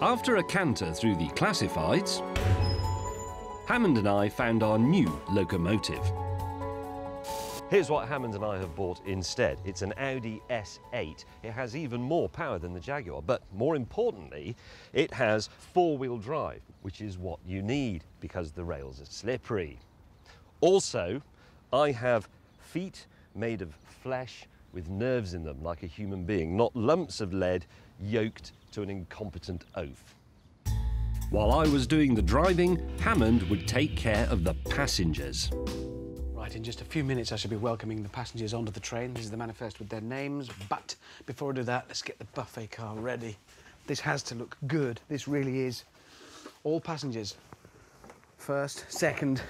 After a canter through the classifieds, Hammond and I found our new locomotive. Here's what Hammond and I have bought instead. It's an Audi S8. It has even more power than the Jaguar, but more importantly, it has four-wheel drive, which is what you need because the rails are slippery. Also, I have feet made of flesh with nerves in them like a human being, not lumps of lead yoked to an incompetent oaf. While I was doing the driving, Hammond would take care of the passengers. Right, in just a few minutes I shall be welcoming the passengers onto the train. This is the manifest with their names, but before I do that, let's get the buffet car ready. This has to look good, this really is. All passengers, first, second,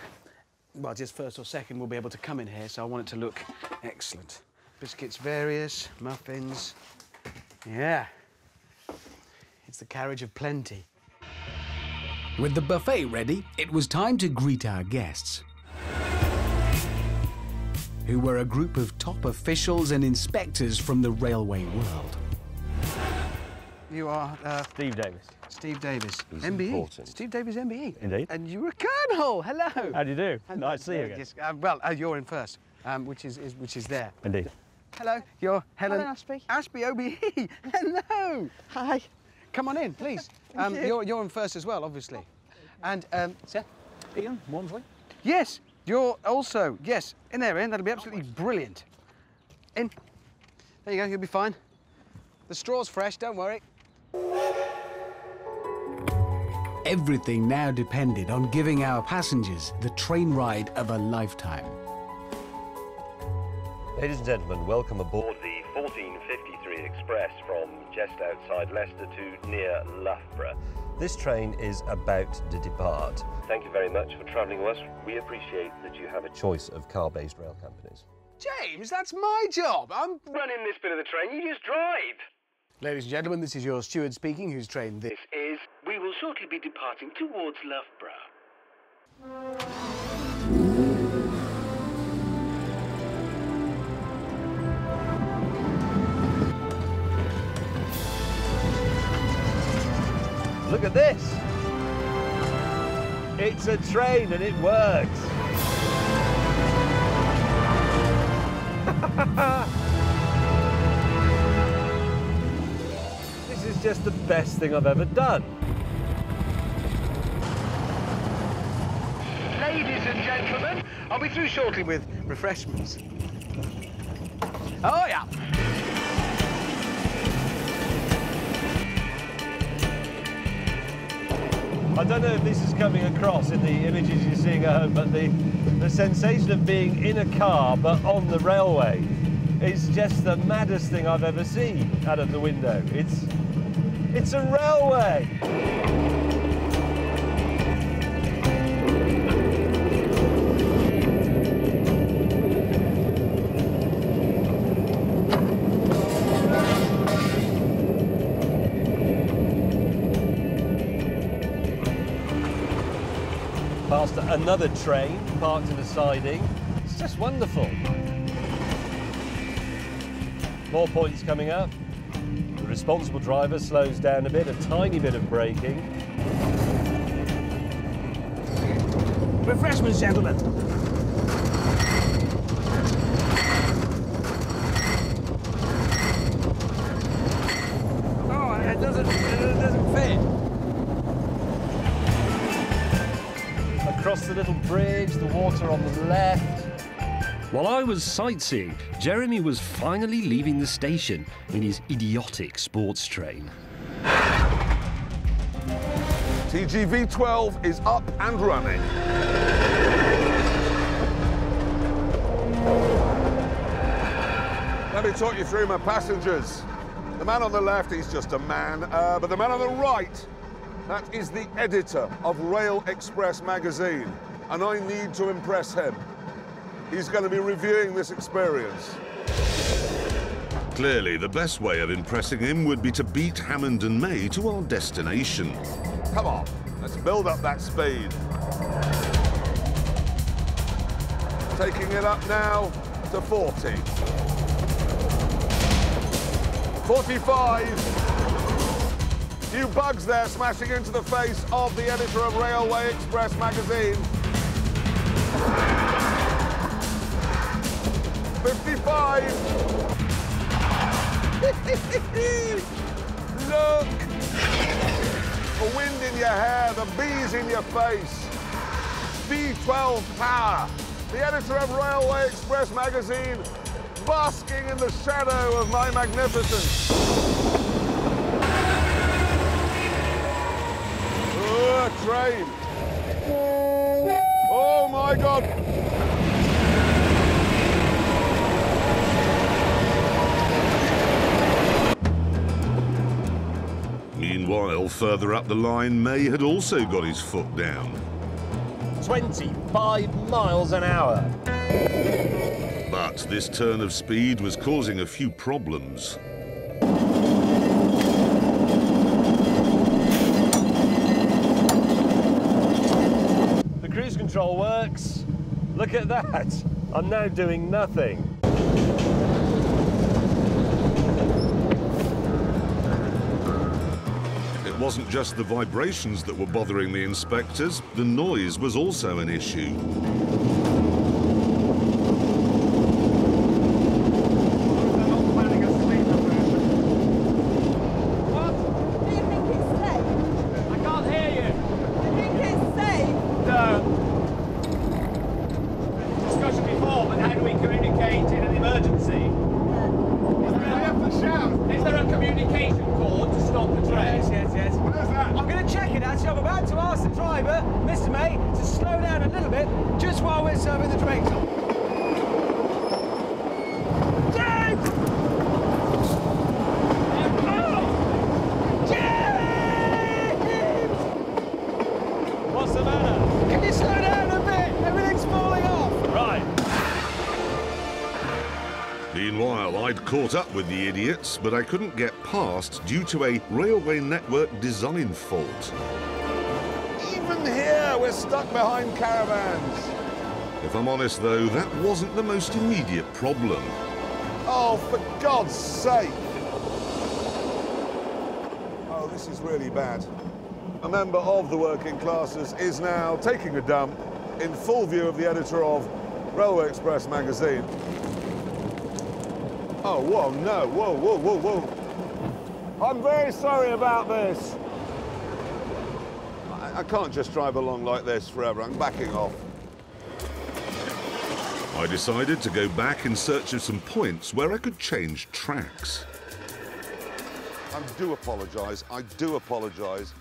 well, just first or second will be able to come in here, so I want it to look excellent. Biscuits various, muffins, yeah. It's the carriage of plenty. With the buffet ready, it was time to greet our guests, who were a group of top officials and inspectors from the railway world. You are... Steve Davis. Steve Davis, He's MBE. important. Steve Davis, MBE. Indeed. And you're a colonel. Hello. How do you do? Nice to see you again. Yes, well, you're in first, which is there. Indeed. Hello, you're Helen. Hello, Ashby. Ashby, OBE. Hello. Hi. Come on in, please. You're in first as well, obviously. And Sir, Ian, Wansley. yes, you're also yes in there, Ian. That'll be absolutely brilliant. In. There you go. You'll be fine. The straw's fresh. Don't worry. Everything now depended on giving our passengers the train ride of a lifetime. Ladies and gentlemen, welcome aboard the 1453 Express from just outside Leicester to near Loughborough. This train is about to depart. Thank you very much for travelling with us. We appreciate that you have a choice of car-based rail companies. James, that's my job. I'm running this bit of the train. You just drive. Ladies and gentlemen, this is your steward speaking, whose train this is. We will shortly be departing towards Loughborough. Look at this! It's a train and it works! This is just the best thing I've ever done. Ladies and gentlemen, I'll be through shortly with refreshments. Oh, yeah. I don't know if this is coming across in the images you're seeing at home, but the sensation of being in a car but on the railway is just the maddest thing I've ever seen out of the window. It's a railway! Past another train parked in a siding. It's just wonderful. More points coming up. The responsible driver slows down a bit, a tiny bit of braking. Refreshments, gentlemen. Oh, it doesn't fit. Across the little bridge, the water on the left. While I was sightseeing, Jeremy was finally leaving the station in his idiotic sports train. TGV 12 is up and running. Let me talk you through my passengers. The man on the left, he's just a man, but the man on the right, that is the editor of Rail Express magazine, and I need to impress him. He's going to be reviewing this experience. Clearly, the best way of impressing him would be to beat Hammond and May to our destination. Come on, let's build up that speed. Taking it up now to 40. 45. Few bugs there smashing into the face of the editor of Railway Express magazine. 55. Look! The wind in your hair, the bees in your face. V12 power. The editor of Railway Express magazine, basking in the shadow of my magnificence. Oh, a train. Oh, my God. Meanwhile, further up the line, May had also got his foot down. 25 miles an hour. But this turn of speed was causing a few problems. The cruise control works. Look at that. I'm now doing nothing. It wasn't just the vibrations that were bothering the inspectors, the noise was also an issue. Meanwhile, I'd caught up with the idiots, but I couldn't get past due to a railway network design fault. Even here, we're stuck behind caravans. If I'm honest, though, that wasn't the most immediate problem. Oh, for God's sake. Oh, this is really bad. A member of the working classes is now taking a dump in full view of the editor of Railway Express magazine. Oh, whoa, no, whoa, whoa, whoa, whoa. I'm very sorry about this. I can't just drive along like this forever. I'm backing off. I decided to go back in search of some points where I could change tracks. I do apologise. I do apologise.